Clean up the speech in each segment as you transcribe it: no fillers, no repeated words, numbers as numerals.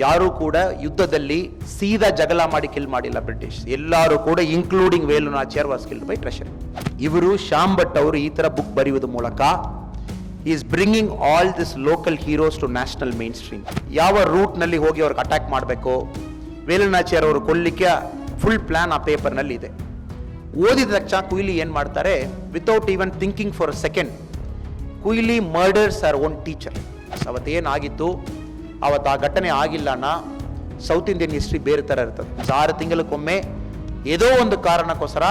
ಯಾರೂ ಕೂಡ ಯುದ್ಧದಲ್ಲಿ ಸೀದಾ ಜಗಳ ಮಾಡಿ ಕಿಲ್ ಮಾಡಿಲ್ಲ ಬ್ರಿಟಿಷ್. ಎಲ್ಲರೂ ಕೂಡ including Velu Nachiyar was killed by treasury. ಇವರು ಶ್ಯಾಮ್ ಭಟ್ ಅವರು ಈ ತರ ಬುಕ್ ಬರೆಯುವುದರ ಮೂಲಕ is bringing all this local heroes to national main stream. ಯಾವ ರೂಟ್ ನಲ್ಲಿ ಹೋಗಿ ಅವ್ರಿಗೆ ಅಟ್ಯಾಕ್ ಮಾಡಬೇಕು, ವೇಲು ನಾಚಿಯಾರ್ ಅವರು ಕೊಲ್ಲಿಕ್ಕೆ ಫುಲ್ ಪ್ಲಾನ್ ಆ ಪೇಪರ್ ನಲ್ಲಿ ಇದೆ. ಓದಿದ ತಕ್ಷಣ ಕುಯ್ಲಿ ಏನ್ ಮಾಡ್ತಾರೆ, without even thinking for a second, Kuyili murders our own teacher. ಅವತ್ತೇನಾಗಿತ್ತು, ಅವತ್ತು ಆ ಘಟನೆ ಆಗಿಲ್ಲನ ಸೌತ್ ಇಂಡಿಯನ್ ಹಿಸ್ಟ್ರಿ ಬೇರೆ ಥರ ಇರ್ತದೆ. 6 ತಿಂಗಳಕ್ಕೊಮ್ಮೆ ಏದೋ ಒಂದು ಕಾರಣಕ್ಕೋಸ್ಕರ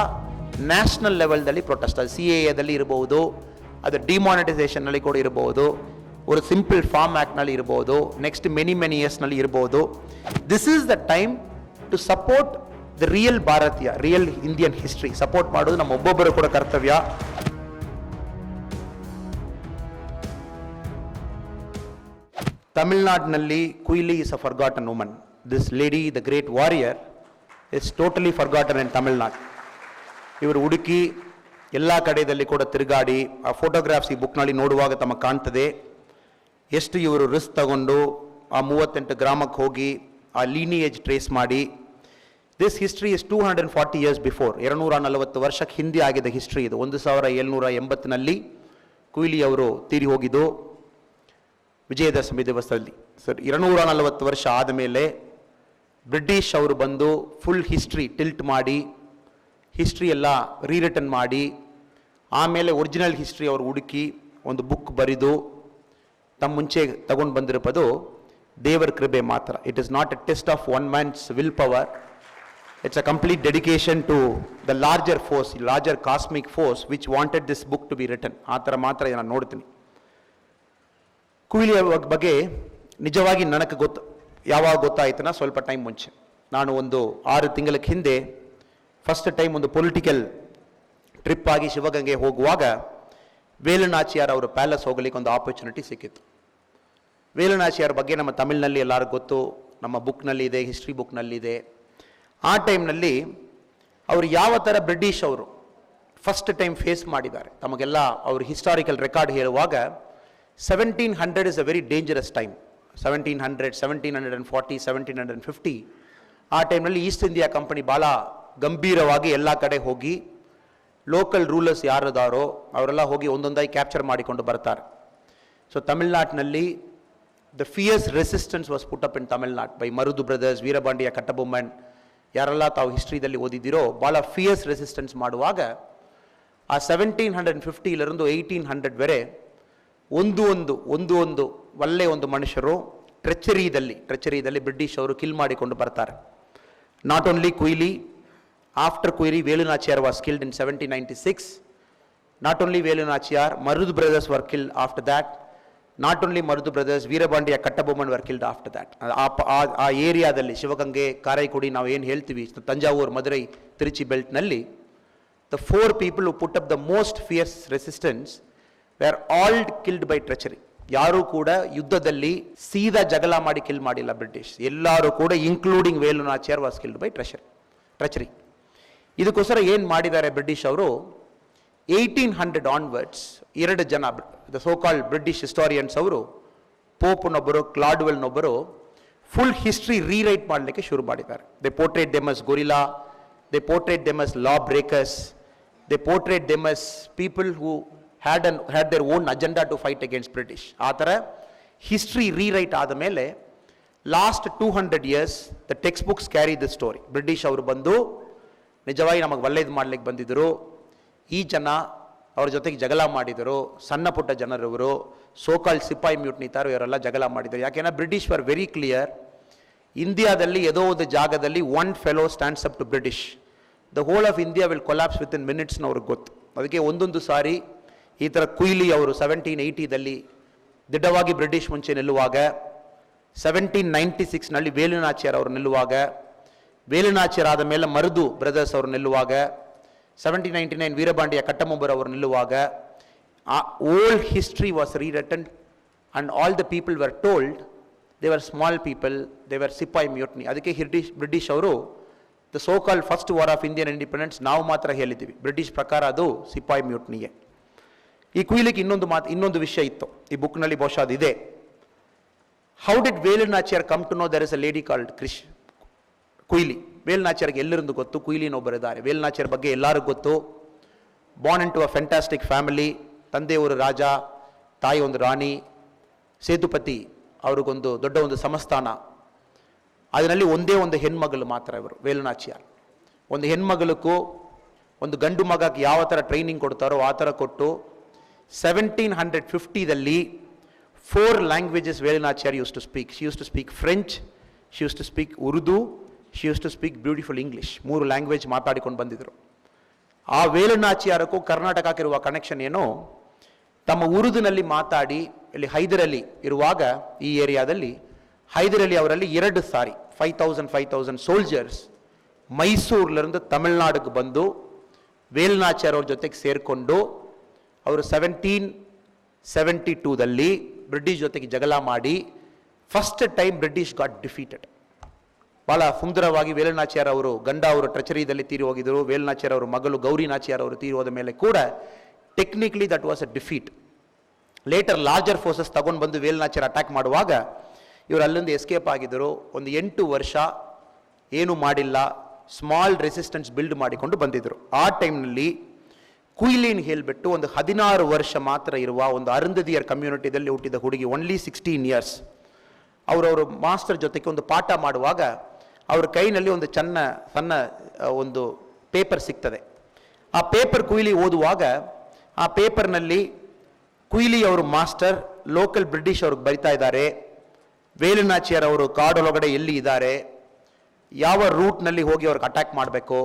ನ್ಯಾಷನಲ್ ಲೆವೆಲ್ದಲ್ಲಿ ಪ್ರೊಟೆಸ್ಟ್, ಅದು CAA ಇರಬಹುದು, ಅದು ಡಿಮಾನಿಟೈಸೇಷನ್ನಲ್ಲಿ ಕೂಡ ಇರಬಹುದು, ಒಂದು ಸಿಂಪಲ್ ಫಾರ್ಮ್ ಆ್ಯಕ್ಟ್ನಲ್ಲಿ ಇರಬಹುದು, ನೆಕ್ಸ್ಟ್ ಮೆನಿ ಇಯರ್ಸ್ನಲ್ಲಿ ಇರಬಹುದು. This is the time to support the real ಭಾರತೀಯ, ರಿಯಲ್ ಇಂಡಿಯನ್ ಹಿಸ್ಟ್ರಿ. ಸಪೋರ್ಟ್ ಮಾಡೋದು ನಮ್ಮ ಒಬ್ಬೊಬ್ಬರು ಕೂಡ ಕರ್ತವ್ಯ. ತಮಿಳುನಾಡಿನಲ್ಲಿ Kuyili is a forgotten woman. This lady, the great warrior, is totally forgotten in Tamil Nadu. ಇವರು ಹುಡುಕಿ ಎಲ್ಲ ಕಡೆಯಲ್ಲಿ ಕೂಡ ತಿರುಗಾಡಿ, ಆ ಫೋಟೋಗ್ರಾಫ್ಸ್ ಈ ಬುಕ್ನಲ್ಲಿ ನೋಡುವಾಗ ತಮಗೆ ಕಾಣ್ತದೆ ಎಷ್ಟು ಇವರು ರಿಸ್ಕ್ ತಗೊಂಡು ಆ 38 ಗ್ರಾಮಕ್ಕೆ ಹೋಗಿ ಆ ಲೀನಿಯೇಜ್ ಟ್ರೇಸ್ ಮಾಡಿ. This history is 240 years before. 240 ವರ್ಷಕ್ಕೆ ಹಿಂದೆ ಆಗಿದ್ದ ಹಿಸ್ಟ್ರಿ ಇದು. 1780ನಲ್ಲಿ ಕುಯ್ಲಿ ಅವರು ತೀರಿ ಹೋಗಿದ್ದು ವಿಜಯದಶಮಿ ದಿವಸದಲ್ಲಿ. ಸರ್, 240 ವರ್ಷ ಆದಮೇಲೆ ಬ್ರಿಟಿಷ್ ಅವರು ಬಂದು ಫುಲ್ ಹಿಸ್ಟ್ರಿ ಟಿಲ್ಟ್ ಮಾಡಿ, ಹಿಸ್ಟ್ರಿ ಎಲ್ಲ ರೀರಿಟರ್ನ್ ಮಾಡಿ, ಆಮೇಲೆ ಒರಿಜಿನಲ್ ಹಿಸ್ಟ್ರಿ ಅವರು ಹುಡುಕಿ ಒಂದು ಬುಕ್ ಬರೆದು ತಮ್ಮ ಮುಂಚೆ ತಗೊಂಡು ಬಂದಿರೋದು ದೇವರ ಕೃಪೆ ಮಾತ್ರ. It is not a test of one man's will power. It's a complete dedication to the larger force, larger cosmic force which wanted this book to be written. ಆ ಥರ ಮಾತ್ರ ನಾನು ನೋಡ್ತೀನಿ. ಕುಯ್ಲಿ ಬಗ್ಗೆ ನಿಜವಾಗಿ ನನಗೆ ಯಾವಾಗ ಗೊತ್ತಾಯ್ತನ, ಸ್ವಲ್ಪ ಟೈಮ್ ಮುಂಚೆ. ನಾನು ಒಂದು 6 ತಿಂಗಳ ಹಿಂದೆ ಫಸ್ಟ್ ಟೈಮ್ ಒಂದು ಪೊಲಿಟಿಕಲ್ ಟ್ರಿಪ್ ಆಗಿ ಶಿವಗಂಗೆ ಹೋಗುವಾಗ ವೇಲು ನಾಚಿಯಾರ್ ಅವರು ಪ್ಯಾಲೇಸ್ ಹೋಗಲಿಕ್ಕೆ ಒಂದು ಆಪರ್ಚುನಿಟಿ ಸಿಕ್ಕಿತ್ತು. ವೇಲು ನಾಚಿಯಾರ್ ಬಗ್ಗೆ ನಮ್ಮ ತಮಿಳಿನಲ್ಲಿ ಎಲ್ಲರಿಗೂ ಗೊತ್ತು, ನಮ್ಮ ಬುಕ್ನಲ್ಲಿ ಇದೆ, ಹಿಸ್ಟ್ರಿ ಬುಕ್ನಲ್ಲಿ ಇದೆ. ಆ ಟೈಮ್ನಲ್ಲಿ ಅವರು ಯಾವ ಥರ ಬ್ರಿಟಿಷ್ ಅವರು ಫಸ್ಟ್ ಟೈಮ್ ಫೇಸ್ ಮಾಡಿದ್ದಾರೆ ತಮಗೆಲ್ಲ ಅವರು ಹಿಸ್ಟಾರಿಕಲ್ ರೆಕಾರ್ಡ್ ಹೇಳುವಾಗ 1700 is a very dangerous time. 1700, 1740, 1750 ಆ ಟೈಮ್ನಲ್ಲಿ ಈಸ್ಟ್ ಇಂಡಿಯಾ ಕಂಪನಿ ಭಾಳ ಗಂಭೀರವಾಗಿ ಎಲ್ಲ ಕಡೆ ಹೋಗಿ ಲೋಕಲ್ ರೂಲರ್ಸ್ ಯಾರದಾರೋ ಅವರೆಲ್ಲ ಹೋಗಿ ಒಂದೊಂದಾಗಿ ಕ್ಯಾಪ್ಚರ್ ಮಾಡಿಕೊಂಡು ಬರ್ತಾರೆ. ಸೊ ತಮಿಳ್ನಾಡಿನಲ್ಲಿ the fierce resistance was put up in Tamil Nadu by Marudhu brothers, Veerapandiya Kattabomman, ಯಾರೆಲ್ಲ ತಾವು ಹಿಸ್ಟ್ರಿದಲ್ಲಿ ಓದಿದ್ದೀರೋ ಭಾಳ ಫಿಯರ್ಸ್ ರೆಸಿಸ್ಟೆನ್ಸ್ ಮಾಡುವಾಗ ಆ 1750 1800 ವರೆ ಒಂದು ಒಳ್ಳೆ ಒಂದು ಮನುಷ್ಯರು ಟ್ರೆಚರಿದಲ್ಲಿ ಬ್ರಿಟಿಷ್ ಅವರು ಕಿಲ್ ಮಾಡಿಕೊಂಡು ಬರ್ತಾರೆ. Not only Kuyili, after Kuyili Velu Nachiyar was killed in 1796. Not only Velu Nachiyar, Marudu brothers were killed after that. Not only Marudu brothers, Veerapandiya Kattabomman were killed after that. ಆ ಏರಿಯಾದಲ್ಲಿ ಶಿವಗಂಗೆ, ಕಾರೈಕುಡಿ, ನಾವು ಏನು ಹೇಳ್ತೀವಿ, ತಂಜಾವೂರು, ಮದುರೈ, ತಿರುಚಿ ಬೆಲ್ಟ್ನಲ್ಲಿ the 4 people who put up the most fierce resistance were all killed by treachery. ಯಾರೂ ಕೂಡ ಯುದ್ಧದಲ್ಲಿ ಸೀದಾ ಜಗಳ ಮಾಡಿ ಕಿಲ್ ಮಾಡಿಲ್ಲ ಬ್ರಿಟಿಷ್. ಎಲ್ಲರೂ ಕೂಡ including Velu Nachiyar was killed by treachery. ಇದಕ್ಕೋಸ್ಕರ ಏನು ಮಾಡಿದ್ದಾರೆ ಬ್ರಿಟಿಷ್ ಅವರು, 1800 ಆನ್ವರ್ಡ್ಸ್ 2 ಜನ the so called British historians ಅವರು, ಪೋಪ್ನೊಬ್ಬರು, ಕ್ಲಾಡ್ವೆಲ್ನೊಬ್ಬರು, ಫುಲ್ ಹಿಸ್ಟ್ರಿ ರೀರೈಟ್ ಮಾಡಲಿಕ್ಕೆ ಶುರು ಮಾಡಿದ್ದಾರೆ. They portray them as gorilla, they portrait them as law breakers, they portrait them as people who had their own agenda to fight against British. ಆ ಥರ history rewrite ಆದ ಮೇಲೆ last 200 years the textbooks carry this story. British ಅವರು ಬಂದು ನಿಜವಾಗಿ ನಮಗೆ ಒಳ್ಳೇದು ಮಾಡ್ಲಿಕ್ಕೆ ಬಂದಿದ್ದರು, ಈ ಜನ ಅವ್ರ ಜೊತೆಗೆ ಜಗಳ ಮಾಡಿದರು, ಸಣ್ಣ ಪುಟ್ಟ ಜನರವರು, ಸೋಕಾಲ್ ಸಿಪಾಯಿ ಮ್ಯೂಟ್ನಿತಾರು, ಇವರೆಲ್ಲ ಜಗಳ ಮಾಡಿದರು. ಯಾಕೆಂದ್ರೆ ಬ್ರಿಟಿಷ್ ವರ್ ವೆರಿ ಕ್ಲಿಯರ್, ಇಂಡಿಯಾದಲ್ಲಿ ಏದೋ ಒಂದು ಜಾಗದಲ್ಲಿ one fellow stands up to British, the whole of India will collapse within minutes ಅವ್ರಿಗೆ ಗೊತ್ತು. ಅದಕ್ಕೆ ಒಂದೊಂದು ಸಾರಿ ಈ ಥರ ಕುಯ್ಲಿ ಅವರು 1780 ದಿಢವಾಗಿ ಬ್ರಿಟಿಷ್ ಮುಂಚೆ ನಿಲ್ಲುವಾಗ, 1796 ವೇಲು ನಾಚಿಯಾರ್ ಅವರು ನಿಲ್ಲುವಾಗ, ವೇಲು ನಾಚಿಯಾರ್ ಆದ ಮೇಲೆ ಮರುದು ಬ್ರದರ್ಸ್ ಅವರು ನಿಲ್ಲುವಾಗ, 1799 ವೀರಬಾಂಡಿಯ ಕಟ್ಟಬೊಮ್ಮನ್ ಅವರು ನಿಲ್ಲುವಾಗ, old history was rewritten and all the people were told they were small people, they were ಸಿಪಾಯಿ ಮ್ಯೂಟ್ನಿ. ಅದಕ್ಕೆ ಬ್ರಿಟಿಷ್ ಅವರು the so called first war of Indian independence ನಾವು ಮಾತ್ರ ಹೇಳಿದ್ದೀವಿ, ಬ್ರಿಟಿಷ್ ಪ್ರಕಾರ ಅದು ಸಿಪಾಯಿ ಮ್ಯೂಟ್ನಿಗೆ. ಈ ಕುಯ್ಲಿಕ್ಕೆ ಇನ್ನೊಂದು ವಿಷಯ ಇತ್ತು ಈ ಬುಕ್ನಲ್ಲಿ, ಬಹುಶಃ ಅದಿದೆ. How did Velu Nachiyar come to know there is a lady called Kuili? Velu Nachiyarಗೆ ಎಲ್ಲರಿಂದ ಗೊತ್ತು, ಕುಯ್ಲಿ ಒಬ್ಬರು ಇದ್ದಾರೆ. ವೇಲು ನಾಚಿಯಾರ್ ಬಗ್ಗೆ ಎಲ್ಲರಿಗೂ ಗೊತ್ತು. Born in to a fantastic family. ತಂದೆಯವರು ರಾಜ, ತಾಯಿ ಒಂದು ರಾಣಿ. ಸೇತುಪತಿ ಅವ್ರಿಗೊಂದು ದೊಡ್ಡ ಒಂದು ಸಂಸ್ಥಾನ. ಅದರಲ್ಲಿ ಒಂದೇ ಒಂದು ಹೆಣ್ಮಗಳು ಮಾತ್ರ ಇವರು, ವೇಲು ನಾಚಿಯಾರ್. ಒಂದು ಹೆಣ್ಮಗಳಕ್ಕೂ ಒಂದು ಗಂಡು ಮಗಕ್ಕೆ ಯಾವ ಥರ ಟ್ರೈನಿಂಗ್ ಕೊಡ್ತಾರೋ ಆ ಥರ ಕೊಟ್ಟು 1750ದಲ್ಲಿ 4 languages Velu Nachiyar used to speak. She used to speak French, she used to speak Urdu, she used to speak beautiful English. 3 language ಮಾತಾಡಿಕೊಂಡು ಬಂದಿದ್ರು. ಆ ವೇಲು ನಾಚಿಯಾರಕ್ಕೂ ಕರ್ನಾಟಕಕ್ಕಿರುವ ಕನೆಕ್ಷನ್ ಏನು, ತಮ್ಮ ಉರ್ದುನಲ್ಲಿ ಮಾತಾಡಿ ಇಲ್ಲಿ ಹೈದರಲ್ಲಿ ಇರುವಾಗ ಈ ಏರಿಯಾದಲ್ಲಿ ಹೈದರಲ್ಲಿ ಅವರಲ್ಲಿ 2 ಸಾರಿ 5,000 ಸೋಲ್ಜರ್ಸ್ ಮೈಸೂರಿನಿಂದ ತಮಿಳುನಾಡಿಗೆ ಬಂದು ವೇಲು ನಾಚಿಯಾರ್ ಅವ್ರ ಜೊತೆಗೆ ಸೇರಿಕೊಂಡು ಅವರು 1772ದಲ್ಲಿ ಬ್ರಿಟಿಷ್ ಜೊತೆಗೆ ಜಗಳ ಮಾಡಿ first time British got defeated. ಭಾಳ ಸುಂದರವಾಗಿ ವೇಲು ನಾಚಿಯಾರ್ ಅವರು ಗಂಡ ಅವರು ಟ್ರೆಚರಿದಲ್ಲಿ ತೀರಿ ಹೋಗಿದ್ದರು. ವೇಲು ನಾಚಿಯಾರ್ ಅವರ ಮಗಳು ಗೌರಿ ನಾಚಿಯಾರ್ ಅವರು ತೀರಿ ಹೋದ ಮೇಲೆ ಕೂಡ technically that was a defeat. Later larger forces ತಗೊಂಡು ಬಂದು ವೇಲು ನಾಚಿಯಾರ್ ಅಟ್ಯಾಕ್ ಮಾಡುವಾಗ ಇವರು ಅಲ್ಲಿಂದ ಎಸ್ಕೇಪ್ ಆಗಿದ್ದರು. ಒಂದು 8 ವರ್ಷ ಏನೂ ಮಾಡಿಲ್ಲ, ಸ್ಮಾಲ್ ರೆಸಿಸ್ಟೆನ್ಸ್ ಬಿಲ್ಡ್ ಮಾಡಿಕೊಂಡು ಬಂದಿದ್ದರು. ಆ ಟೈಮ್ನಲ್ಲಿ ಕುಯ್ಲಿನ್ ಹೇಳಿಬಿಟ್ಟು ಒಂದು 16 ವರ್ಷ ಮಾತ್ರ ಇರುವ ಒಂದು ಅರುಂಧತಿಯರ್ ಕಮ್ಯುನಿಟಿದಲ್ಲಿ ಹುಟ್ಟಿದ ಹುಡುಗಿ, ಓನ್ಲಿ 16 years. ಅವರವರು ಮಾಸ್ಟರ್ ಜೊತೆಗೆ ಒಂದು ಪಾಠ ಮಾಡುವಾಗ ಅವ್ರ ಕೈನಲ್ಲಿ ಒಂದು ಸಣ್ಣ ಒಂದು ಪೇಪರ್ ಸಿಗ್ತದೆ. ಆ ಪೇಪರ್ ಕುಯ್ಲಿ ಓದುವಾಗ ಆ ಪೇಪರ್ನಲ್ಲಿ ಕುಯ್ಲಿ ಅವರು ಮಾಸ್ಟರ್ ಲೋಕಲ್ ಬ್ರಿಟಿಷ್ ಅವ್ರಿಗೆ ಬರಿತಾ ಇದ್ದಾರೆ, ವೇಲು ನಾಚಿಯಾರ್ ಅವರು ಕಾಡೊಳಗಡೆ ಎಲ್ಲಿ ಇದ್ದಾರೆ, ಯಾವ ರೂಟ್ನಲ್ಲಿ ಹೋಗಿ ಅವ್ರಿಗೆ ಅಟ್ಯಾಕ್ ಮಾಡಬೇಕು,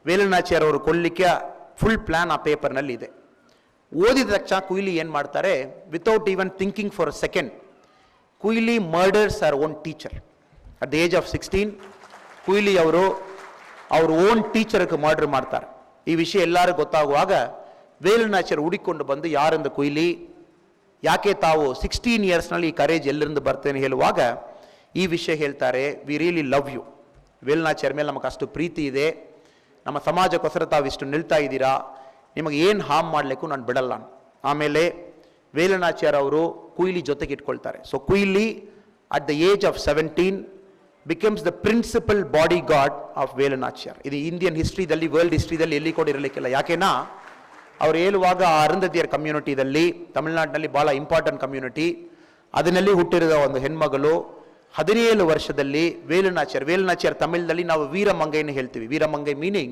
ವೇಲು ನಾಚಿಯಾರ್ ಅವರು ಕೊಲ್ಲಿಕ್ಕೆ ಫುಲ್ ಪ್ಲ್ಯಾನ್ ಆ ಪೇಪರ್ನಲ್ಲಿ ಇದೆ. ಓದಿದ ತಕ್ಷಣ ಕುಯ್ಲಿ ಏನು ಮಾಡ್ತಾರೆ, without even thinking for a second, Kuyili murders her own teacher. At the age of 16 Kuyili ಅವರು ಅವ್ರ ಓನ್ ಟೀಚರ್ಗೆ ಮರ್ಡರ್ ಮಾಡ್ತಾರೆ. ಈ ವಿಷಯ ಎಲ್ಲರಿಗೂ ಗೊತ್ತಾಗುವಾಗ ವೇಲು ನಾಚಿಯಾರ್ ಹುಡುಕೊಂಡು ಬಂದು, ಯಾರಿಂದ ಕುಯ್ಲಿ, ಯಾಕೆ ತಾವು 16 yearsನಲ್ಲಿ ಈ ಕರೇಜ್ ಎಲ್ಲಿಂದ ಬರ್ತೇನೆ ಹೇಳುವಾಗ ಈ ವಿಷಯ ಹೇಳ್ತಾರೆ, we really love you, Velu Nachiyar ಮೇಲೆ ನಮಗೆ ಅಷ್ಟು ಪ್ರೀತಿ ಇದೆ, ನಮ್ಮ ಸಮಾಜಕ್ಕೋಸ್ಕರ ತಾವು ಇಷ್ಟು ನಿಲ್ತಾ ಇದ್ದೀರಾ, ನಿಮಗೆ ಏನು ಹಾರ್ಮ್ ಮಾಡಲಿಕ್ಕೂ ನಾನು ಬಿಡಲ್ಲ. ಆಮೇಲೆ ವೇಲು ನಾಚಿಯಾರ್ ಅವರು ಕುಯ್ಲಿ ಜೊತೆಗೆ ಇಟ್ಕೊಳ್ತಾರೆ. So Kuyili at the age of 17 becomes the principal bodyguard of Velu Nachiyar. ಇದು ಇಂಡಿಯನ್ ಹಿಸ್ಟ್ರಿದಲ್ಲಿ, ವರ್ಲ್ಡ್ ಹಿಸ್ಟ್ರಿದಲ್ಲಿ ಎಲ್ಲಿ ಕೂಡ ಇರಲಿಕ್ಕಿಲ್ಲ. ಯಾಕೆನಾ ಅವ್ರು ಹೇಳುವಾಗ ಆ ಅರುಂಧತಿಯರ್ ಕಮ್ಯುನಿಟಿದಲ್ಲಿ ತಮಿಳುನಾಡಿನಲ್ಲಿ ಭಾಳ ಇಂಪಾರ್ಟೆಂಟ್ ಕಮ್ಯುನಿಟಿ, ಅದರಲ್ಲಿ ಹುಟ್ಟಿರುವ ಒಂದು ಹೆಣ್ಮಗಳು 17 ವರ್ಷದಲ್ಲಿ ವೇಲು ನಾಚಿಯಾರ್ ತಮಿಳ್ನಲ್ಲಿ ನಾವು ವೀರಮಂಗೈನ ಹೇಳ್ತೀವಿ. ವೀರಮಂಗೈ ಮೀನಿಂಗ್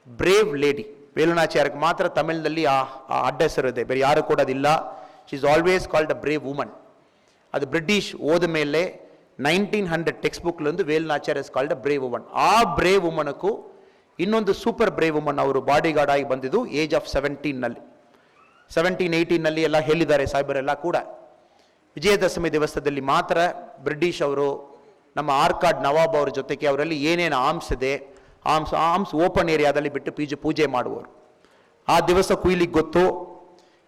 ಬ್ರೇವ್ ಲೇಡಿ. ವೇಲು ನಾಚಿಯಾರ್ಗೆ ಮಾತ್ರ ತಮಿಳ್ನಲ್ಲಿ ಆ ಅಡ್ಡ ಹೆಸರು ಇದೆ, ಬೇರೆ ಯಾರು ಕೂಡ ಅದಿಲ್ಲ. She is always called a brave woman. ಅದು ಬ್ರಿಟಿಷ್ ಹೋದ ಮೇಲೆ 1900 ಟೆಕ್ಸ್ಟ್ ಬುಕ್ಲೊಂದು Velu Nachiyar is called a brave woman. ಆ ಬ್ರೇವ್ ವುಮನ್ಗೂ ಇನ್ನೊಂದು ಸೂಪರ್ ಬ್ರೇವ್ ವುಮನ್ ಅವರು ಬಾಡಿ ಗಾರ್ಡ್ ಆಗಿ ಬಂದಿದ್ದು ಏಜ್ ಆಫ್ 17ನಲ್ಲಿ. 1718ನಲ್ಲಿ ಎಲ್ಲ ಹೇಳಿದ್ದಾರೆ ಸಾಹೇಬರೆಲ್ಲ ಕೂಡ. ವಿಜಯದಶಮಿ ದಿವಸದಲ್ಲಿ ಮಾತ್ರ ಬ್ರಿಟಿಷ್ ಅವರು ನಮ್ಮ ಆರ್ಕಾಡ್ ನವಾಬ್ ಅವ್ರ ಜೊತೆಗೆ ಅವರಲ್ಲಿ ಏನೇನು ಆರ್ಮ್ಸ್ ಇದೆ ಆರ್ಮ್ಸ್ ಓಪನ್ ಏರಿಯಾದಲ್ಲಿ ಬಿಟ್ಟು ಪೂಜೆ ಮಾಡುವರು. ಆ ದಿವಸ ಕುಯ್ಲಿಗೆ ಗೊತ್ತು,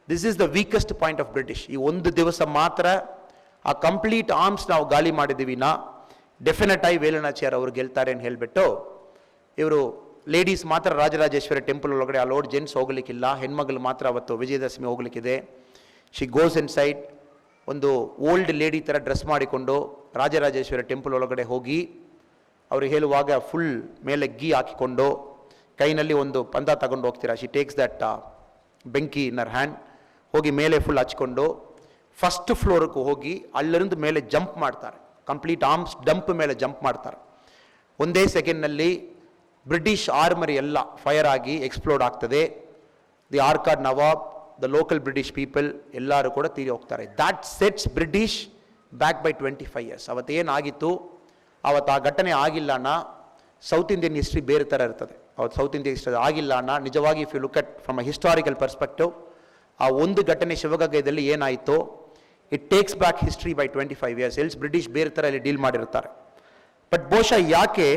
this is the weakest point of British. ಈ ಒಂದು ದಿವಸ ಮಾತ್ರ ಆ ಕಂಪ್ಲೀಟ್ ಆರ್ಮ್ಸ್ ನಾವು ಗಾಲಿ ಮಾಡಿದ್ದೀವಿ ನಾ, ಡೆಫಿನೆಟ್ ಆಗಿ ವೇಲು ನಾಚಿಯಾರ್ ಅವರು ಗೆಲ್ತಾರೆ ಅಂತ ಹೇಳಿಬಿಟ್ಟು ಇವರು ಲೇಡೀಸ್ ಮಾತ್ರ ರಾಜರಾಜೇಶ್ವರಿ ಟೆಂಪಲ್ ಒಳಗಡೆ ಅಲೋಡ್, ಜೆಂಟ್ಸ್ ಹೋಗ್ಲಿಕ್ಕಿಲ್ಲ, ಹೆಣ್ಮಗಳು ಮಾತ್ರ ಅವತ್ತು ವಿಜಯದಶಮಿ ಹೋಗ್ಲಿಕ್ಕಿದೆ. ಶಿ ಗೋಸ್ ಇನ್ ಸೈಡ್, ಒಂದು ಓಲ್ಡ್ ಲೇಡಿ ಥರ ಡ್ರೆಸ್ ಮಾಡಿಕೊಂಡು ರಾಜರಾಜೇಶ್ವರಿ ಟೆಂಪಲ್ ಒಳಗಡೆ ಹೋಗಿ ಅವರು ಹೇಳುವಾಗ ಫುಲ್ ಮೇಲೆ ಗೀ ಹಾಕಿಕೊಂಡು ಕೈನಲ್ಲಿ ಒಂದು ಪಂದ ತಗೊಂಡು ಹೋಗ್ತೀರಾ. ಶಿ ಟೇಕ್ಸ್ ದಟ್ ಬೆಂಕಿ ಇನ್ ಹರ್ ಹ್ಯಾಂಡ್, ಹೋಗಿ ಮೇಲೆ ಫುಲ್ ಹಚ್ಕೊಂಡು ಫಸ್ಟ್ ಫ್ಲೋರ್ಗೆ ಹೋಗಿ ಅಲ್ಲರಿಂದ ಮೇಲೆ ಜಂಪ್ ಮಾಡ್ತಾರೆ. ಕಂಪ್ಲೀಟ್ ಆರ್ಮ್ಸ್ ಡಂಪ್ ಮೇಲೆ ಜಂಪ್ ಮಾಡ್ತಾರೆ. ಒಂದೇ ಸೆಕೆಂಡ್ನಲ್ಲಿ ಬ್ರಿಟಿಷ್ ಆರ್ಮರಿ ಎಲ್ಲ ಫೈರ್ ಆಗಿ ಎಕ್ಸ್ಪ್ಲೋಡ್ ಆಗ್ತದೆ. ದಿ ಆರ್ಕಾಡ್ ನವಾಬ್, ದ ಲೋಕಲ್ ಬ್ರಿಟಿಷ್ ಪೀಪಲ್ ಎಲ್ಲರೂ ಕೂಡ ತೀರಿ ಹೋಗ್ತಾರೆ. That sets British back by 25 years. ಅವತ್ತೇನಾಗಿತ್ತು, ಅವತ್ತು ಆ ಘಟನೆ ಆಗಿಲ್ಲ ಅಣ್ಣ, ಸೌತ್ ಇಂಡಿಯನ್ ಹಿಸ್ಟ್ರಿ ಬೇರೆ ಥರ ಇರ್ತದೆ. ಅವತ್ತು ಸೌತ್ ಇಂಡಿಯನ್ ಹಿಸ್ಟ್ರಿ ಆಗಿಲ್ಲ ಅಣ್ಣ. ನಿಜವಾಗಿ if you look at from a historical perspective, ಆ ಒಂದು ಘಟನೆ ಶಿವಗಂಗೆಯಲ್ಲಿ ಏನಾಯಿತು, it takes back history by 25 years. Else British ಬೇರೆ ಥರ ಇಲ್ಲಿ ಡೀಲ್ ಮಾಡಿರ್ತಾರೆ. ಬಟ್ ಬಹುಶಃ ಯಾಕೆ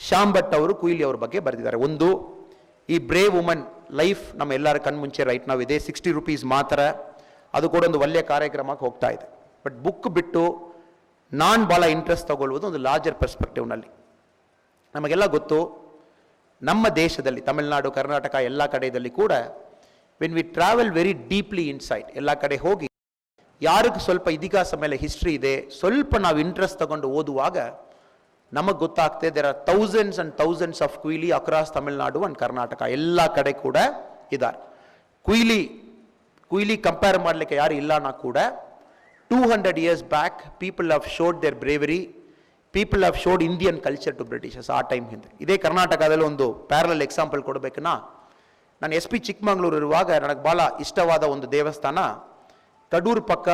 ಶ್ಯಾಮ್ ಭಟ್ ಅವರು ಕುಯ್ಲಿ ಅವ್ರ ಬಗ್ಗೆ ಬರೆದಿದ್ದಾರೆ. ಒಂದು, ಈ ಬ್ರೇವ್ ವುಮನ್ ಲೈಫ್ ನಮ್ಮ ಎಲ್ಲರ ಕಣ್ಮುಂಚೆ ರೈಟ್ ನಾವು ಇದೆ. 60 rupees ಮಾತ್ರ, ಅದು ಕೂಡ ಒಂದು ಒಳ್ಳೆಯ ಕಾರ್ಯಕ್ರಮಕ್ಕೆ ಹೋಗ್ತಾ ಇದೆ. ಬಟ್ ಬುಕ್ ಬಿಟ್ಟು ನಾನು ಭಾಳ ಇಂಟ್ರೆಸ್ಟ್ ತಗೊಳ್ಬೋದು ಒಂದು ಲಾರ್ಜರ್ ಪರ್ಸ್ಪೆಕ್ಟಿವ್ನಲ್ಲಿ. ನಮಗೆಲ್ಲ ಗೊತ್ತು, ನಮ್ಮ ದೇಶದಲ್ಲಿ ತಮಿಳುನಾಡು, ಕರ್ನಾಟಕ ಎಲ್ಲ ಕಡೆಯಲ್ಲಿ ಕೂಡ when we travel very deeply inside, ಎಲ್ಲ ಕಡೆ ಹೋಗಿ ಯಾರಿಗೆ ಸ್ವಲ್ಪ ಇತಿಹಾಸ ಮೇಲೆ ಹಿಸ್ಟ್ರಿ ಇದೆ, ಸ್ವಲ್ಪ ನಾವು ಇಂಟ್ರೆಸ್ಟ್ ತಗೊಂಡು ಓದುವಾಗ ನಮಗೆ ಗೊತ್ತಾಗ್ತದೆ there are thousands and thousands of Kuyili across Tamil Nadu and Karnataka, ಎಲ್ಲ ಕಡೆ ಕೂಡ ಇದ್ದಾರೆ. ಕುಯ್ಲಿ ಕಂಪೇರ್ ಮಾಡಲಿಕ್ಕೆ ಯಾರು ಇಲ್ಲ ನಾ ಕೂಡ 200 years back people have showed their bravery, people have showed Indian culture to Britishers ಆ ಟೈಮ್ ಹಿಂದೆ. ಇದೇ ಕರ್ನಾಟಕದಲ್ಲಿ ಒಂದು ಪ್ಯಾರಲಲ್ ಎಕ್ಸಾಂಪಲ್ ಕೊಡಬೇಕನ್ನ, ನಾನು SP ಚಿಕ್ಕಮಂಗ್ಳೂರು ಇರುವಾಗ ನನಗೆ ಭಾಳ ಇಷ್ಟವಾದ ಒಂದು ದೇವಸ್ಥಾನ ಕಡೂರು ಪಕ್ಕ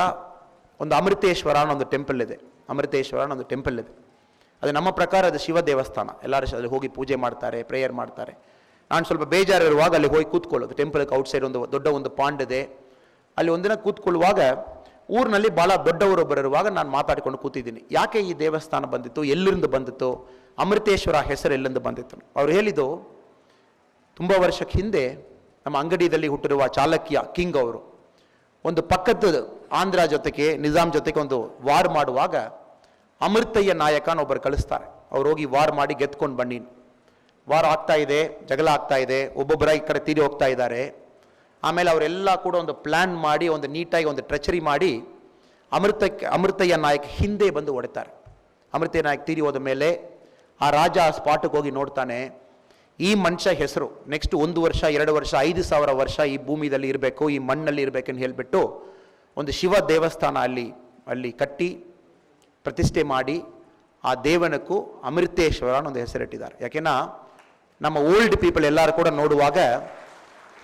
ಒಂದು ಅಮೃತೇಶ್ವರ ಅನ್ನೋ ಒಂದು ಟೆಂಪಲ್ ಇದೆ. ಅಮೃತೇಶ್ವರ ಅನ್ನೋ ಒಂದು ಟೆಂಪಲ್ ಇದೆ. ಅದು ನಮ್ಮ ಪ್ರಕಾರ ಅದು ಶಿವ ದೇವಸ್ಥಾನ. ಎಲ್ಲರೂ ಅಲ್ಲಿ ಹೋಗಿ ಪೂಜೆ ಮಾಡ್ತಾರೆ, ಪ್ರೇಯರ್ ಮಾಡ್ತಾರೆ. ನಾನು ಸ್ವಲ್ಪ ಬೇಜಾರಿರುವಾಗ ಅಲ್ಲಿ ಹೋಗಿ ಕೂತ್ಕೊಳ್ಳೋದು. ಟೆಂಪಲ್ಗೆ ಔಟ್ಸೈಡ್ ಒಂದು ದೊಡ್ಡ ಒಂದು ಪಾಂಡ್ ಇದೆ. ಅಲ್ಲಿ ಒಂದಿನ ಕೂತ್ಕೊಳ್ಳುವಾಗ ಊರಿನಲ್ಲಿ ಭಾಳ ದೊಡ್ಡವರೊಬ್ಬರು ಇರುವಾಗ ನಾನು ಮಾತಾಡಿಕೊಂಡು ಕೂತಿದ್ದೀನಿ, ಯಾಕೆ ಈ ದೇವಸ್ಥಾನ ಬಂದಿತ್ತು, ಎಲ್ಲಿಂದ ಬಂದಿತ್ತು, ಅಮೃತೇಶ್ವರ ಹೆಸರು ಎಲ್ಲಿಂದ ಬಂದಿತ್ತು. ಅವ್ರು ಹೇಳಿದ್ದು, ತುಂಬ ವರ್ಷಕ್ಕೆ ಹಿಂದೆ ನಮ್ಮ ಅಂಗಡಿಯಲ್ಲಿ ಹುಟ್ಟಿರುವ ಚಾಲಕ್ಯ ಕಿಂಗ್ ಅವರು ಒಂದು ಪಕ್ಕದ ಆಂಧ್ರ ಜೊತೆಗೆ ನಿಜಾಮ್ ಜೊತೆಗೆ ಒಂದು ವಾರ್ ಮಾಡುವಾಗ ಅಮೃತಯ್ಯ ನಾಯಕನ ಒಬ್ಬರು ಕಳಿಸ್ತಾರೆ. ಅವ್ರು ಹೋಗಿ ವಾರ್ ಮಾಡಿ ಗೆದ್ಕೊಂಡು ಬನ್ನಿ. ವಾರ್ ಆಗ್ತಾ ಇದೆ, ಜಗಳ ಆಗ್ತಾ ಇದೆ, ಒಬ್ಬೊಬ್ಬರ ಈ ಕಡೆ ತೀರಿ ಹೋಗ್ತಾ ಇದ್ದಾರೆ. ಆಮೇಲೆ ಅವರೆಲ್ಲ ಕೂಡ ಒಂದು ಪ್ಲ್ಯಾನ್ ಮಾಡಿ ಒಂದು ನೀಟಾಗಿ ಒಂದು ಟ್ರೆಚರಿ ಮಾಡಿ ಅಮೃತಯ್ಯ ನಾಯಕ್ ಹಿಂದೆ ಬಂದು ಹೊಡಿತಾರೆ. ಅಮೃತಯ್ಯ ನಾಯಕ್ ತೀರಿ ಹೋದ ಮೇಲೆ ಆ ರಾಜ ಆ ಸ್ಪಾಟಿಗೆ ಹೋಗಿ ನೋಡ್ತಾನೆ, ಈ ಮನುಷ್ಯ ಹೆಸರು ನೆಕ್ಸ್ಟ್ 1 ವರ್ಷ 2 ವರ್ಷ 5,000 ವರ್ಷ ಈ ಭೂಮಿಯಲ್ಲಿ ಇರಬೇಕು, ಈ ಮಣ್ಣಲ್ಲಿ ಇರಬೇಕಂತ ಹೇಳಿಬಿಟ್ಟು ಒಂದು ಶಿವ ದೇವಸ್ಥಾನ ಅಲ್ಲಿ ಕಟ್ಟಿ ಪ್ರತಿಷ್ಠೆ ಮಾಡಿ ಆ ದೇವನಕ್ಕೂ ಅಮೃತೇಶ್ವರ ಅನ್ನೋ ಒಂದು ಹೆಸರಿಟ್ಟಿದ್ದಾರೆ. ಯಾಕೆನಾ ನಮ್ಮ ಓಲ್ಡ್ ಪೀಪಲ್ ಎಲ್ಲರೂ ಕೂಡ ನೋಡುವಾಗ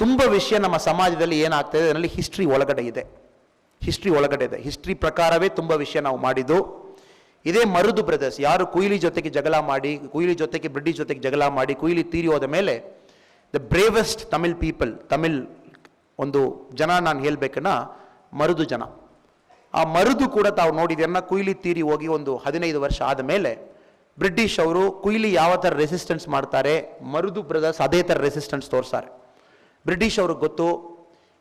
ತುಂಬ ವಿಷಯ ನಮ್ಮ ಸಮಾಜದಲ್ಲಿ ಏನಾಗ್ತದೆ ಅದರಲ್ಲಿ ಹಿಸ್ಟ್ರಿ ಒಳಗಡೆ ಇದೆ. ಹಿಸ್ಟ್ರಿ ಪ್ರಕಾರವೇ ತುಂಬ ವಿಷಯ ನಾವು ಮಾಡಿದ್ದು. ಇದೇ ಮರುದು ಬ್ರದರ್ಸ್ ಯಾರು ಕುಯ್ಲಿ ಜೊತೆಗೆ ಜಗಳ ಮಾಡಿ, ಕುಯ್ಲಿ ಜೊತೆಗೆ ಬ್ರಿಟಿಷ್ ಜೊತೆಗೆ ಜಗಳ ಮಾಡಿ ಕುಯ್ಲಿ ತೀರಿ ಹೋದ ಮೇಲೆ ದ ಬ್ರೇವೆಸ್ಟ್ ತಮಿಳ್ ಒಂದು ಜನ ನಾನು ಹೇಳ್ಬೇಕನ್ನ ಮರುದು ಜನ. ಆ ಮರುದು ಕೂಡ ತಾವು ನೋಡಿದ್ರನ್ನ ಕುಯ್ಲಿ ತೀರಿ ಹೋಗಿ ಒಂದು 15 ವರ್ಷ ಆದ ಮೇಲೆ ಬ್ರಿಟಿಷ್ ಅವರು ಕುಯ್ಲಿ ಯಾವ ಥರ ರೆಸಿಸ್ಟೆನ್ಸ್ ಮಾಡ್ತಾರೆ, ಮರುದು ಬ್ರದರ್ಸ್ ಅದೇ ಥರ ರೆಸಿಸ್ಟೆನ್ಸ್ ತೋರಿಸ್ತಾರೆ. ಬ್ರಿಟಿಷ್ ಅವ್ರಿಗೆ ಗೊತ್ತು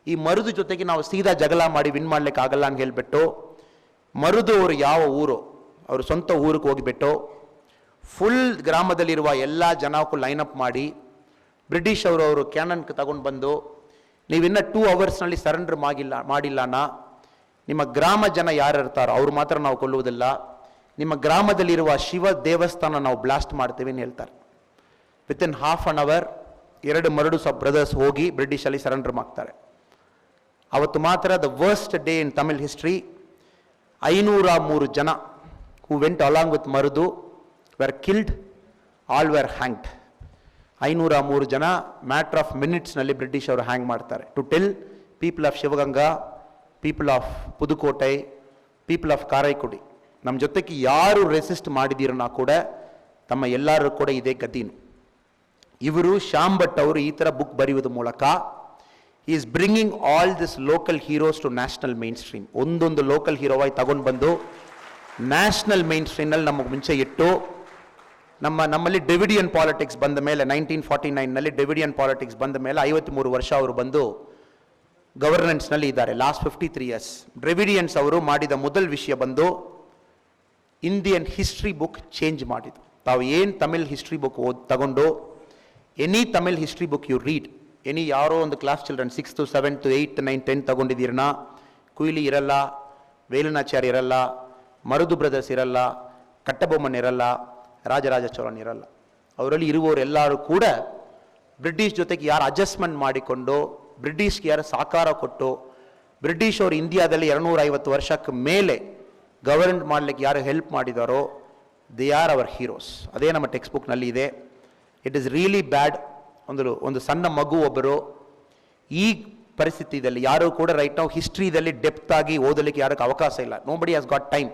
ಈ ಮರುದು ಜೊತೆಗೆ ನಾವು ಸೀದಾ ಜಗಳ ಮಾಡಿ ವಿನ್ ಮಾಡ್ಲಿಕ್ಕೆ ಆಗಲ್ಲ ಅಂತ ಹೇಳ್ಬಿಟ್ಟು ಮರುದು ಅವರು ಯಾವ ಊರು ಅವರು ಸ್ವಂತ ಊರಿಗೆ ಹೋಗಿಬಿಟ್ಟು ಫುಲ್ ಗ್ರಾಮದಲ್ಲಿರುವ ಎಲ್ಲ ಜನಕ್ಕೂ ಲೈನಪ್ ಮಾಡಿ ಬ್ರಿಟಿಷ್ ಅವರು ಕ್ಯಾನನ್ಗೆ ತಗೊಂಡು ಬಂದು, ನೀವಿನ್ನ 2 ಅವರ್ಸ್ನಲ್ಲಿ ಸರೆಂಡರ್ ಮಾಡಿಲ್ಲನಾ ನಿಮ್ಮ ಗ್ರಾಮ ಜನ ಯಾರು ಇರ್ತಾರೋ ಅವ್ರು ಮಾತ್ರ ನಾವು ಕೊಲ್ಲುವುದಿಲ್ಲ, ನಿಮ್ಮ ಗ್ರಾಮದಲ್ಲಿರುವ ಶಿವ ದೇವಸ್ಥಾನ ನಾವು ಬ್ಲಾಸ್ಟ್ ಮಾಡ್ತೀವಿ ಅಂತ ಹೇಳ್ತಾರೆ. Within ½ an hour 2 Maruthur brothers ಹೋಗಿ ಬ್ರಿಟಿಷಲ್ಲಿ ಸರೆಂಡರ್ ಮಾಡ್ತಾರೆ. ಅವತ್ತು ಮಾತ್ರ the worst day in Tamil history. 503 ಜನ who went along with Marudu were killed, all were hanged. 503 ಜನ ಮ್ಯಾಟರ್ ಆಫ್ ಮಿನಿಟ್ಸ್ನಲ್ಲಿ ಬ್ರಿಟಿಷ್ ಅವರು ಹ್ಯಾಂಗ್ ಮಾಡ್ತಾರೆ. To tell people of Sivaganga, people of Pudukkottai, people of Karaikudi, ನಮ್ಮ ಜೊತೆಗೆ ಯಾರು ರೆಸಿಸ್ಟ್ ಮಾಡಿದ್ದೀರನ್ನ ಕೂಡ ತಮ್ಮ ಎಲ್ಲರೂ ಕೂಡ ಇದೇ ಗತಿನು. ಇವರು ಶ್ಯಾಮ್ ಭಟ್ ಅವರು ಈ ಥರ ಬುಕ್ ಬರೆಯುವುದ ಮೂಲಕ is bringing all this local heroes to national mainstream. ಒಂದೊಂದು ಲೋಕಲ್ ಹೀರೋವಾಗಿ ತಗೊಂಡು ಬಂದು ನ್ಯಾಷನಲ್ ಮೈನ್ ಸ್ಟ್ರೀಮ್ನಲ್ಲಿ ನಮಗೆ ಮುಂಚೆ ಇಟ್ಟು ನಮ್ಮಲ್ಲಿ ಡೆವಿಡಿಯನ್ ಪಾಲಿಟಿಕ್ಸ್ ಬಂದ ಮೇಲೆ 1949ನಲ್ಲಿ ಡೆವಿಡಿಯನ್ ಪಾಲಿಟಿಕ್ಸ್ ಬಂದ ಮೇಲೆ 53 ವರ್ಷ ಅವರು ಬಂದು ಗವರ್ನೆನ್ಸ್ನಲ್ಲಿ ಇದ್ದಾರೆ. ಲಾಸ್ಟ್ 53 years ಡೆವಿಡಿಯನ್ಸ್ ಅವರು ಮಾಡಿದ ಮೊದಲ ವಿಷಯ ಬಂದು ಇಂಡಿಯನ್ ಹಿಸ್ಟ್ರಿ ಬುಕ್ ಚೇಂಜ್ ಮಾಡಿದ್ದು. ತಾವು ಏನು ತಮಿಳ್ ಹಿಸ್ಟ್ರಿ ಬುಕ್ ತಗೊಂಡು any Tamil history book you read, ಯಾರೋ ಒಂದು class children 6th 7th 8th 9th 10th ತಗೊಂಡಿದ್ದೀರನ್ನ ಕುಯ್ಲಿ ಇರಲ್ಲ, ವೇಲುನಾಚಾರ್ಯ ಇರಲ್ಲ, ಮರುದು ಬ್ರದರ್ಸ್ ಇರಲ್ಲ, ಕಟ್ಟಬೊಮ್ಮನ್ ಇರಲ್ಲ, ರಾಜರಾಜ ಚೋಳನ್ ಇರಲ್ಲ. ಅವರಲ್ಲಿ ಇರುವವರೆಲ್ಲರೂ ಕೂಡ ಬ್ರಿಟಿಷ್ ಜೊತೆಗೆ ಯಾರು ಅಡ್ಜಸ್ಟ್ಮೆಂಟ್ ಮಾಡಿಕೊಂಡು ಬ್ರಿಟಿಷ್ಗೆ ಯಾರು ಸಾಕಾರ ಕೊಟ್ಟು ಬ್ರಿಟಿಷ್ ಅವರು ಇಂಡಿಯಾದಲ್ಲಿ 250 ವರ್ಷಕ್ಕೆ ಮೇಲೆ ಗವರ್ನ್ ಮಾಡಲಿಕ್ಕೆ ಯಾರು ಹೆಲ್ಪ್ ಮಾಡಿದಾರೋ ದೇ ಆರ್ ಅವರ್ ಹೀರೋಸ್. ಅದೇ ನಮ್ಮ ಟೆಕ್ಸ್ಟ್ ಬುಕ್ನಲ್ಲಿ ಇದೆ. It is really bad. ಒಂದು ಸಣ್ಣ ಮಗು ಒಬ್ಬರು ಈ ಪರಿಸ್ಥಿತಿಯಲ್ಲಿ ಯಾರು ಕೂಡ ರೈಟ್ ನಾವು ಹಿಸ್ಟ್ರಿದಲ್ಲಿ ಡೆಪ್ತ್ ಆಗಿ ಓದಲಿಕ್ಕೆ ಯಾರಕ್ಕೆ ಅವಕಾಶ ಇಲ್ಲ. ನೋ ಬಡಿ ಹ್ಯಾಸ್ ಗಾಟ್ ಟೈಮ್.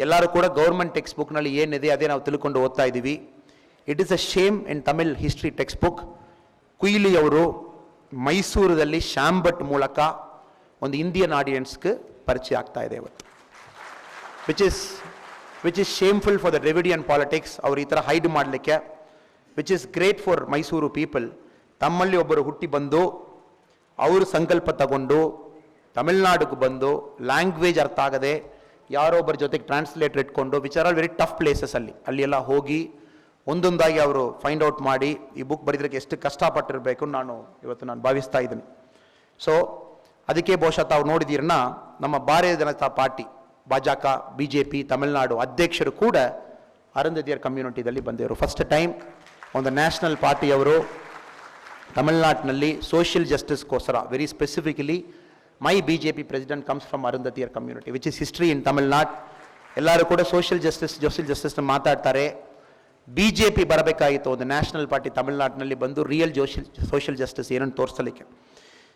ಎಲ್ಲರೂ ಕೂಡ ಗೌರ್ಮೆಂಟ್ ಟೆಕ್ಸ್ಟ್ ಬುಕ್ನಲ್ಲಿ ಏನಿದೆ ಅದೇ ನಾವು ತಿಳ್ಕೊಂಡು ಓದ್ತಾ ಇದ್ದೀವಿ. It is a shame in Tamil history textbook. Kuyili ಅವರು ಮೈಸೂರಲ್ಲಿ ಶ್ಯಾಮ್ ಭಟ್ ಮೂಲಕ ಒಂದು ಇಂಡಿಯನ್ ಆಡಿಯನ್ಸ್ಗೆ ಪರಿಚಯ ಆಗ್ತಾ ಇದೆ ಇವತ್ತು. Which is shameful for the Dravidian politics. ಅವ್ರು ಈ ಥರ ಹೈಡ್ ಮಾಡಲಿಕ್ಕೆ, which is great for Mysuru people. ತಮ್ಮಲ್ಲಿ ಒಬ್ಬರು ಹುಟ್ಟಿ ಬಂದು ಅವರು ಸಂಕಲ್ಪ ತಗೊಂಡು ತಮಿಳ್ನಾಡಿಗೆ ಬಂದು ಲ್ಯಾಂಗ್ವೇಜ್ ಅರ್ಥ ಆಗದೆ ಯಾರೋ ಒಬ್ಬರ ಜೊತೆಗೆ ಟ್ರಾನ್ಸ್ಲೇಟರ್ ಇಟ್ಕೊಂಡು which are all very tough places ಅಲ್ಲಿ ಎಲ್ಲ ಹೋಗಿ ಒಂದೊಂದಾಗಿ ಅವರು ಫೈಂಡ್ ಔಟ್ ಮಾಡಿ ಈ ಬುಕ್ ಬರೆಯೋದಕ್ಕೆ ಎಷ್ಟು ಕಷ್ಟಪಟ್ಟಿರಬೇಕು ಇವತ್ತು ನಾನು ಭಾವಿಸ್ತಾ ಇದ್ದೀನಿ. ಸೊ ಅದಕ್ಕೆ ಬಹುಶಃ ತಾವು ನೋಡಿದ್ದೀರನ್ನ ನಮ್ಮ ಭಾರತೀಯ ಜನತಾ ಪಾರ್ಟಿ ಭಾಜಕ BJP ತಮಿಳುನಾಡು ಅಧ್ಯಕ್ಷರು ಕೂಡ ಅರುಂಧತಿಯರ್ ಕಮ್ಯುನಿಟಿದಲ್ಲಿ ಬಂದಿವರು. ಫಸ್ಟ್ ಟೈಮ್ ಒಂದು ನ್ಯಾಷನಲ್ ಪಾರ್ಟಿಯವರು ತಮಿಳುನಾಡಿನಲ್ಲಿ ಸೋಷಿಯಲ್ ಜಸ್ಟಿಸ್ಗೋಸ್ಕರ, very specifically my BJP president comes from Arunthathiyar community which is history in Tamil Nadu. ಎಲ್ಲರೂ ಕೂಡ ಸೋಷಿಯಲ್ ಜಸ್ಟಿಸ್ನ ಮಾತಾಡ್ತಾರೆ. BJP ಬರಬೇಕಾಗಿತ್ತು, ಒಂದು ನ್ಯಾಷನಲ್ ಪಾರ್ಟಿ ತಮಿಳ್ನಾಡಿನಲ್ಲಿ ಬಂದು ರಿಯಲ್ ಸೋಷಿಯಲ್ ಜಸ್ಟಿಸ್ ಏನನ್ನು ತೋರಿಸಲಿಕ್ಕೆ.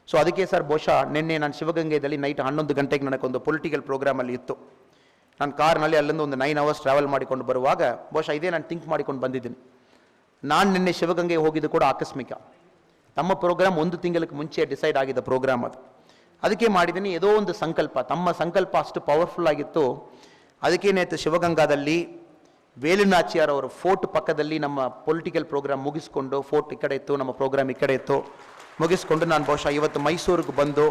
ಸೊ ಅದಕ್ಕೆ ಸರ್ ಬಹುಶಃ ನಿನ್ನೆ ನಾನು ಶಿವಗಂಗೆಯಲ್ಲಿ ನೈಟ್ 11 ಗಂಟೆಗೆ ನನಗೊಂದು ಪೊಲಿಟಿಕಲ್ ಪ್ರೋಗ್ರಾಮಲ್ಲಿ ಇತ್ತು. ನಾನು ಕಾರ್ನಲ್ಲಿ ಅಲ್ಲಿಂದ ಒಂದು 9 hours ಟ್ರಾವೆಲ್ ಮಾಡಿಕೊಂಡು ಬರುವಾಗ ಬಹುಶಃ ಇದೇ ನಾನು ಥಿಂಕ್ ಮಾಡಿಕೊಂಡು ಬಂದಿದ್ದೀನಿ. ನಾನು ನಿನ್ನೆ ಶಿವಗಂಗೆಗೆ ಹೋಗಿದ್ದು ಕೂಡ ಆಕಸ್ಮಿಕ. ನಮ್ಮ ಪ್ರೋಗ್ರಾಮ್ 1 ತಿಂಗಳಿಗೆ ಮುಂಚೆ ಡಿಸೈಡ್ ಆಗಿದ್ದ ಪ್ರೋಗ್ರಾಮ್ ಅದು. ಅದಕ್ಕೆ ಮಾಡಿದ್ದೀನಿ, ಏನೋ ಒಂದು ಸಂಕಲ್ಪ, ತಮ್ಮ ಸಂಕಲ್ಪ ಅಷ್ಟು ಪವರ್ಫುಲ್ ಆಗಿತ್ತು. ಅದಕ್ಕೇನಾಯ್ತು, ಶಿವಗಂಗಾದಲ್ಲಿ ವೇಲುನಾಚಿಯಾರ್ ಅವರ ಫೋರ್ಟ್ ಪಕ್ಕದಲ್ಲಿ ನಮ್ಮ ಪೊಲಿಟಿಕಲ್ ಪ್ರೋಗ್ರಾಮ್ ಮುಗಿಸ್ಕೊಂಡು, ಫೋರ್ಟ್ ಈ ಕಡೆ ಇತ್ತು, ನಮ್ಮ ಪ್ರೋಗ್ರಾಮ್ ಈ ಕಡೆ ಇತ್ತು, ಮುಗಿಸ್ಕೊಂಡು ನಾನು ಬಹುಶಃ ಇವತ್ತು ಮೈಸೂರಿಗೆ ಬಂದು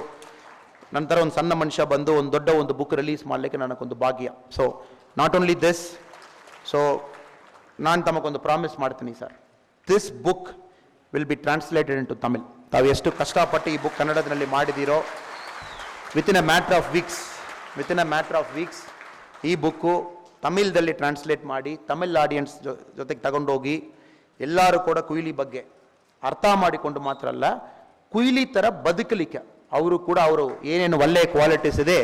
ನಂತರ ಒಂದು ಸಣ್ಣ ಮನುಷ್ಯ ಬಂದು ಒಂದು ದೊಡ್ಡ ಒಂದು ಬುಕ್ ರಿಲೀಸ್ ಮಾಡಲಿಕ್ಕೆ ನನಗೊಂದು ಭಾಗ್ಯ. So not only this, so ನಾನು ತಮಗೊಂದು ಪ್ರಾಮಿಸ್ ಮಾಡ್ತೀನಿ sir, this book will be translated into Tamil. ತಾವು ಎಷ್ಟು ಕಷ್ಟಪಟ್ಟು ಈ ಬುಕ್ ಕನ್ನಡದಲ್ಲಿ ಮಾಡಿದ್ದೀರೋ, within a matter of weeks ಈ ಬುಕ್ಕು ತಮಿಳ್ದಲ್ಲಿ ಟ್ರಾನ್ಸ್ಲೇಟ್ ಮಾಡಿ ತಮಿಳ್ ಆಡಿಯನ್ಸ್ ಜೊತೆಗೆ ತಗೊಂಡೋಗಿ ಎಲ್ಲರೂ ಕೂಡ ಕುಯ್ಲಿ ಬಗ್ಗೆ ಅರ್ಥ ಮಾಡಿಕೊಂಡು ಮಾತ್ರ ಅಲ್ಲ, ಕುಯ್ಲಿ ಥರ ಬದುಕಲಿಕ್ಕೆ ಅವರು ಕೂಡ ಅವರು ಏನೇನು ಒಳ್ಳೆಯ ಕ್ವಾಲಿಟೀಸ್ ಇದೆ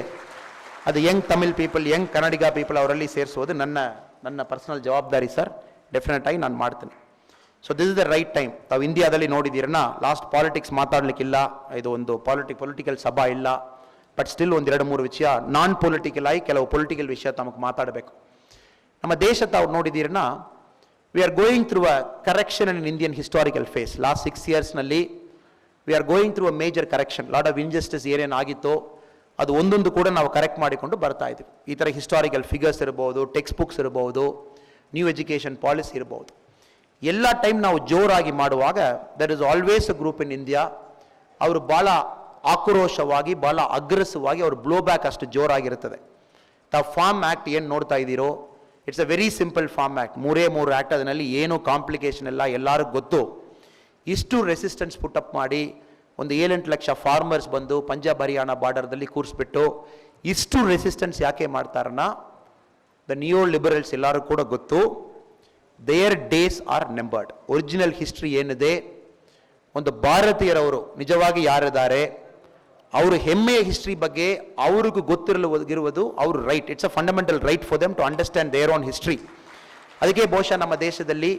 ಅದು ಯಂಗ್ ತಮಿಳ್ ಪೀಪಲ್, ಯಂಗ್ ಕನ್ನಡಿಗ ಪೀಪಲ್ ಅವರಲ್ಲಿ ಸೇರಿಸೋದು ನನ್ನ ಪರ್ಸನಲ್ ಜವಾಬ್ದಾರಿ ಸರ್. ಡೆಫಿನೆಟ್ ಆಗಿ ನಾನು ಮಾಡ್ತೀನಿ. So this is the right time. ತಾವು ಇಂಡಿಯಾದಲ್ಲಿ ನೋಡಿದ್ದೀರನ್ನ, ಲಾಸ್ಟ್ ಪಾಲಿಟಿಕ್ಸ್ ಮಾತಾಡಲಿಕ್ಕಿಲ್ಲ, ಇದು ಒಂದು ಪೊಲಿಟಿಕಲ್ ಸಭಾ ಇಲ್ಲ, ಬಟ್ ಸ್ಟಿಲ್ ಒಂದು 2-3 ವಿಷಯ ನಾನ್ ಪೊಲಿಟಿಕಲ್ ಆಗಿ ಕೆಲವು ಪೊಲಿಟಿಕಲ್ ವಿಷಯ ತಮಗೆ ಮಾತಾಡಬೇಕು. ನಮ್ಮ ದೇಶ ತಾವು ನೋಡಿದ್ದೀರನ್ನ, we are going through a correction in Indian historical phase. Last 6 yearsನಲ್ಲಿ we are going through a major correction. Lot of injustice ಏನೇನಾಗಿತ್ತೋ ಅದು ಒಂದೊಂದು ಕೂಡ ನಾವು ಕರೆಕ್ಟ್ ಮಾಡಿಕೊಂಡು ಬರ್ತಾ ಇದ್ದೀವಿ. ಈ ಥರ ಹಿಸ್ಟಾರಿಕಲ್ ಫಿಗರ್ಸ್ ಇರ್ಬೋದು, ಟೆಕ್ಸ್ಟ್ ಬುಕ್ಸ್ ಇರ್ಬೋದು, ನ್ಯೂ ಎಜುಕೇಷನ್ ಪಾಲಿಸಿ ಇರ್ಬೋದು, ಎಲ್ಲ ಟೈಮ್ ನಾವು ಜೋರಾಗಿ ಮಾಡುವಾಗ there is always a group in India, ಅವರು ಭಾಳ ಆಕ್ರೋಶವಾಗಿ ಭಾಳ ಅಗ್ರೆಸಿವ್ ಅವರು ಬ್ಲೋ ಬ್ಯಾಕ್ ಅಷ್ಟು ಜೋರಾಗಿರುತ್ತದೆ. ತಾವು ಫಾರ್ಮ್ ಆ್ಯಕ್ಟ್ ಏನು ನೋಡ್ತಾ ಇದ್ದೀರೋ, it's a very simple form act, 3 act, ಅದರಲ್ಲಿ ಏನೂ ಕಾಂಪ್ಲಿಕೇಶನ್ ಇಲ್ಲ, ಎಲ್ಲರಿಗೂ ಗೊತ್ತು. ಇಷ್ಟು ರೆಸಿಸ್ಟೆನ್ಸ್ ಪುಟಪ್ ಮಾಡಿ ಒಂದು 7-8 ಲಕ್ಷ ಫಾರ್ಮರ್ಸ್ ಬಂದು ಪಂಜಾಬ್ ಹರಿಯಾಣ ಬಾರ್ಡರ್ದಲ್ಲಿ ಕೂರಿಸ್ಬಿಟ್ಟು ಇಷ್ಟು ರೆಸಿಸ್ಟೆನ್ಸ್ ಯಾಕೆ ಮಾಡ್ತಾರನ್ನ, ದ ನಿಯೋ ಲಿಬರಲ್ಸ್ ಎಲ್ಲರೂ ಕೂಡ ಗೊತ್ತು, their days are numbered. Original history ಏನಿದೆ, ಒಂದು ಭಾರತೀಯರವರು ನಿಜವಾಗಿ ಯಾರಿದ್ದಾರೆ, ಅವರು ಹೆಮ್ಮೆಯ ಹಿಸ್ಟ್ರಿ ಬಗ್ಗೆ ಅವ್ರಿಗೂ ಗೊತ್ತಿರಲಿರುವುದು ಅವ್ರ right. It's a fundamental right for them to understand their own history. ಅದಕ್ಕೆ ಬಹುಶಃ ನಮ್ಮ ದೇಶದಲ್ಲಿ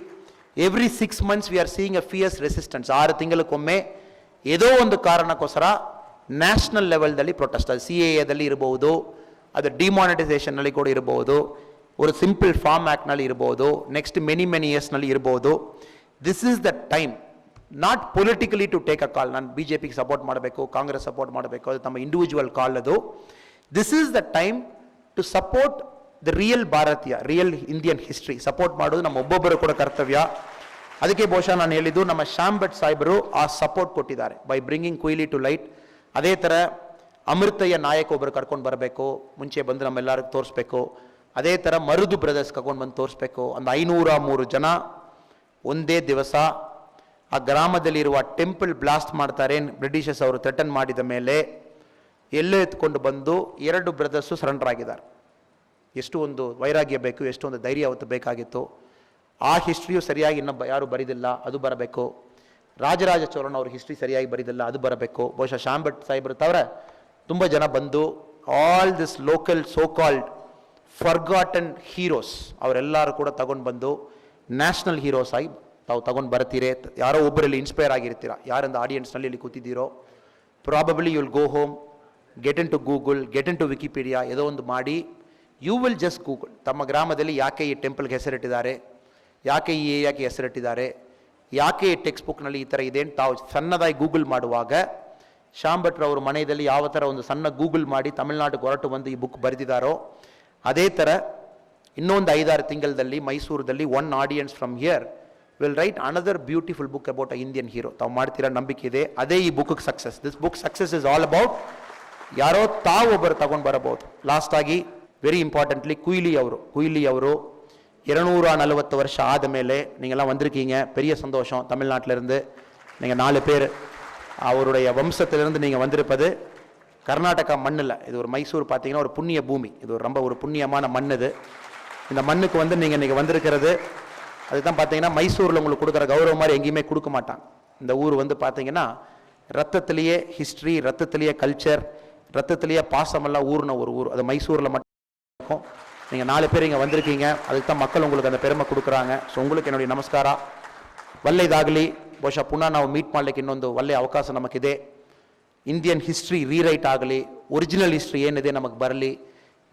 every 6 months we are seeing a fierce resistance. 6 ತಿಂಗಳಕ್ಕೊಮ್ಮೆ ಏದೋ ಒಂದು ಕಾರಣಕ್ಕೋಸ್ಕರ ನ್ಯಾಷನಲ್ ಲೆವೆಲ್ದಲ್ಲಿ ಪ್ರೊಟೆಸ್ಟ್, ಅದು CAAದಲ್ಲಿ ಇರಬಹುದು, ಅದು ಡಿಮಾನಿಟೈಸೇಷನ್ನಲ್ಲಿ ಕೂಡ ಇರಬಹುದು, ಒಂದು ಸಿಂಪಲ್ ಫಾರ್ಮ್ ಆ್ಯಕ್ಟ್ನಲ್ಲಿ ಇರ್ಬೋದು, ನೆಕ್ಸ್ಟ್ ಮೆನಿ ಇಯರ್ಸ್ನಲ್ಲಿ ಇರ್ಬೋದು. This is the time not politically to take a call. ನಾನು BJPಗೆ ಸಪೋರ್ಟ್ ಮಾಡಬೇಕು, ಕಾಂಗ್ರೆಸ್ ಸಪೋರ್ಟ್ ಮಾಡಬೇಕು, ಅದು ತಮ್ಮ ಇಂಡಿವಿಜುವಲ್ ಕಾಲ್ ಅದು. This is the time to support the real ಭಾರತೀಯ, ರಿಯಲ್ ಇಂಡಿಯನ್ ಹಿಸ್ಟ್ರಿ ಸಪೋರ್ಟ್ ಮಾಡೋದು ನಮ್ಮ ಒಬ್ಬೊಬ್ಬರು ಕೂಡ ಕರ್ತವ್ಯ. ಅದಕ್ಕೆ ಬಹುಶಃ ನಾನು ಹೇಳಿದ್ದು, ನಮ್ಮ ಶ್ಯಾಮ್ ಭಟ್ ಸಾಹೇಬರು ಆ ಸಪೋರ್ಟ್ ಕೊಟ್ಟಿದ್ದಾರೆ ಬೈ ಬ್ರಿಂಗಿಂಗ್ ಕುಯ್ಲಿ ಟು ಲೈಟ್. ಅದೇ ಥರ ಅಮೃತಯ್ಯ ನಾಯಕ್ ಒಬ್ಬರು ಕರ್ಕೊಂಡು ಬರಬೇಕು, ಮುಂಚೆ ಬಂದು ನಮ್ಮೆಲ್ಲರಿಗೂ ತೋರಿಸ್ಬೇಕು. ಅದೇ ಥರ ಮರುದು ಬ್ರದರ್ಸ್ ಕರ್ಕೊಂಡು ಬಂದು ತೋರಿಸ್ಬೇಕು. ಒಂದು 503 ಜನ ಒಂದೇ ದಿವಸ ಆ ಗ್ರಾಮದಲ್ಲಿರುವ ಟೆಂಪಲ್ ಬ್ಲಾಸ್ಟ್ ಮಾಡ್ತಾರೆ, ಬ್ರಿಟಿಷರ್ಸ್ ಅವರು ಥ್ರೆಟನ್ ಮಾಡಿದ ಮೇಲೆ ಎಲ್ಲೇ ಎತ್ಕೊಂಡು ಬಂದು 2 ಬ್ರದರ್ಸು ಸರೆಂಡರ್ ಆಗಿದ್ದಾರೆ. ಎಷ್ಟು ಒಂದು ವೈರಾಗ್ಯ ಬೇಕು, ಎಷ್ಟು ಒಂದು ಧೈರ್ಯ ಅವತ್ತು ಬೇಕಾಗಿತ್ತು. ಆ ಹಿಸ್ಟ್ರಿಯು ಸರಿಯಾಗಿ ಇನ್ನೊಬ್ಬ ಯಾರು ಬರಿದಿಲ್ಲ, ಅದು ಬರಬೇಕು. ರಾಜರಾಜ ಚೋಳನ್ ಅವ್ರ ಹಿಸ್ಟ್ರಿ ಸರಿಯಾಗಿ ಬರಿದಿಲ್ಲ, ಅದು ಬರಬೇಕು. ಬಹುಶಃ ಶ್ಯಾಮ್ ಭಟ್ ಸಾಹೇಬ್ರ ತವರ ತುಂಬ ಜನ ಬಂದು all this local so called forgotten heroes ಅವರೆಲ್ಲರೂ ಕೂಡ ತಗೊಂಡು ಬಂದು ನ್ಯಾಷನಲ್ ಹೀರೋಸ್ ಆಗಿ ತಾವು ತಗೊಂಡು ಬರ್ತೀರಿ. ಯಾರೋ ಒಬ್ಬರಲ್ಲಿ ಇನ್ಸ್ಪೈರ್ ಆಗಿರ್ತೀರ, ಯಾರಿಂದ ಆಡಿಯನ್ಸ್ನಲ್ಲಿ ಇಲ್ಲಿ ಕೂತಿದ್ದೀರೋ, probably you will go home, get into Google, get into Wikipedia, ಏನೋ ಒಂದು ಮಾಡಿ, ಯು ವಿಲ್ ಜಸ್ಟ್ ಗೂಗಲ್ ತಮ್ಮ ಗ್ರಾಮದಲ್ಲಿ ಯಾಕೆ ಈ ಟೆಂಪಲ್ಗೆ ಹೆಸರಿಟ್ಟಿದ್ದಾರೆ, ಯಾಕೆ ಈ ಏರಿಯಾಗೆ ಹೆಸರಿಟ್ಟಿದ್ದಾರೆ, ಯಾಕೆ ಈ ಟೆಕ್ಸ್ಟ್ ಬುಕ್ನಲ್ಲಿ ಈ ಥರ ಇದೆ ಅಂತ ತಾವು ಸಣ್ಣದಾಗಿ ಗೂಗಲ್ ಮಾಡುವಾಗ ಶ್ಯಾಮ್ ಭಟ್ರವ್ರ ಮನೆಯಲ್ಲಿ ಯಾವ ಥರ ಒಂದು ಸಣ್ಣ ಗೂಗಲ್ ಮಾಡಿ ತಮಿಳ್ನಾಡಿಗೆ ಹೊರಟು ಬಂದು ಈ ಬುಕ್ ಬರೆದಿದ್ದಾರೋ, ಅದೇ ಥರ ಇನ್ನೊಂದು 5-6 ತಿಂಗಳಲ್ಲಿ ಮೈಸೂರದಲ್ಲಿ one audience from here will write another beautiful book about a Indian hero. ತಾವು ಮಾಡ್ತೀರಾ, ನಂಬಿಕೆ ಇದೆ. ಅದೇ ಈ ಬುಕ್ಗೆ success. This book success is all about ಯಾರೋ ತಾವು ಒಬ್ಬರು ತಗೊಂಡು ಬರಬಹುದು. ಲಾಸ್ಟ್ ಆಗಿ ವೆರಿ ಇಂಪಾರ್ಟೆಂಟ್ಲಿ ಕುಯ್ಲಿ ಅವರು 240 ವರ್ಷ ಆದ ಮೇಲೆ நீங்கள்லாம் வந்திருக்கீங்க, பெரிய சந்தோஷம். தமிழ்நாட்டிலிருந்து நீங்கள் 4 பேர் அவருடைய வம்சத்திலிருந்து நீங்கள் வந்திருப்பது கர்நாடகா மண்ணில் இது ஒரு மைசூர் பார்த்தீங்கன்னா ஒரு புண்ணிய பூமி, இது ஒரு ரொம்ப ஒரு புண்ணியமான மண் இது. இந்த மண்ணுக்கு வந்து நீங்கள் இன்றைக்கி வந்திருக்கிறது அதுதான் பார்த்தீங்கன்னா மைசூரில் உங்களுக்கு கொடுக்குற கௌரவம் மாதிரி எங்கேயுமே கொடுக்க மாட்டாங்க. இந்த ஊர் வந்து பார்த்தீங்கன்னா ரத்தத்திலேயே ஹிஸ்ட்ரி, ரத்தத்திலேயே கல்ச்சர், ரத்தத்திலேயே பாசமெல்லாம் ஊர்ன ஒரு ஊர். அது மைசூரில் மட்டும் இருக்கும். நீங்கள் 4 பேர் இங்கே வந்திருக்கீங்க, அதுக்கு தான் மக்கள் உங்களுக்கு அந்த பெருமை கொடுக்குறாங்க. ஸோ உங்களுக்கு என்னுடைய ನಮಸ್ಕಾರ. ಒಳ್ಳೆಯದಾಗಲಿ. ಬಹುಶಃ ಪುನಃ ನಾವು ಮೀಟ್ ಮಾಡಲಿಕ್ಕೆ ಇನ್ನೊಂದು ಒಳ್ಳೆಯ ಅವಕಾಶ ನಮಗಿದೆ. ಇಂಡಿಯನ್ ಹಿಸ್ಟ್ರಿ ರೀರೈಟ್ ಆಗಲಿ, ಒರಿಜಿನಲ್ ಹಿಸ್ಟ್ರಿ ಏನಿದೆ ನಮಗೆ ಬರಲಿ,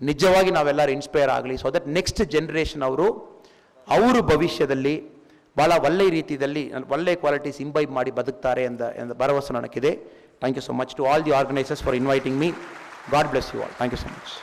ನಿಜವಾಗಿ ನಾವೆಲ್ಲರೂ ಇನ್ಸ್ಪೈರ್ ಆಗಲಿ. ಸೊ ದಟ್ ನೆಕ್ಸ್ಟ್ ಜನ್ರೇಷನ್ ಅವರು ಭವಿಷ್ಯದಲ್ಲಿ ಭಾಳ ಒಳ್ಳೆಯ ರೀತಿಯಲ್ಲಿ ಒಳ್ಳೆಯ ಕ್ವಾಲಿಟೀಸ್ ಇಂಬೈಬ್ ಮಾಡಿ ಬದುಕ್ತಾರೆ ಎಂದ ಭರವಸೆ ನನಗಿದೆ. Thank you so much to all the organisers for inviting me. God bless you all. Thank you so much.